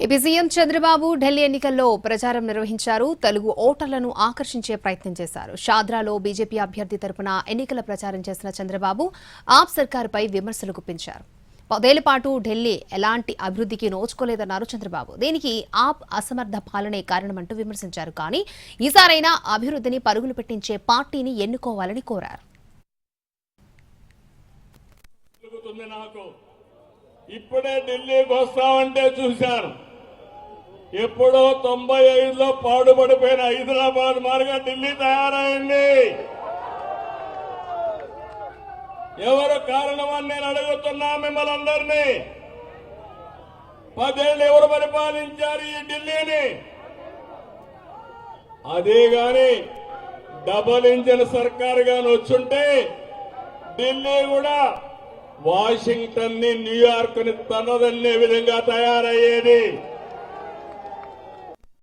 AP CM Chandrababu Delhi ఎన్నికల్లో ప్రచారం నిర్వహించారు. తెలుగు ఓటర్లను ఆకర్షించే ప్రయత్నం చేశారు. షాద్రాలో బీజేపీ అభ్యర్థి తరపున ఎన్నికల ప్రచారం చేసిన చంద్రబాబు ఆప్ సర్కారుపై విమర్శలు గుప్పించారు. 10 ఏళ్ల పాటు ఢిల్లీ ఎలాంటి అభివృద్ధికి నోచుకోలేదన్నారు చంద్రబాబు. దీనికి ఆప్ అసమర్థ పాలనే కారణమంటూ విమర్శించారు. కానీ ఈసారైనా అభివృద్ధిని పరుగులు పెట్టించే పార్టీని ఎన్నుకోవాలని కోరారు. ఇప్పుడే ఢిల్లీకి వస్తామంటే చూశారు. ఎప్పుడో 95లో పాడుపడిపోయిన హైదరాబాద్ మాదిరిగా ఢిల్లీ తయారైంది. ఎవరు కారణమని నేను అడుగుతున్నా మిమ్మల్ని అందరినీ. 10 ఏళ్ళు ఎవరు పరిపాలించారు ఈ ఢిల్లీని? అదే గాని డబుల్ ఇంజిన్ సర్కారు గాని వచ్చుంటే ఢిల్లీ కూడా వాషింగ్టన్ ని న్యూయార్క్ ని తనదన్నే విధంగా తయారయ్యేది.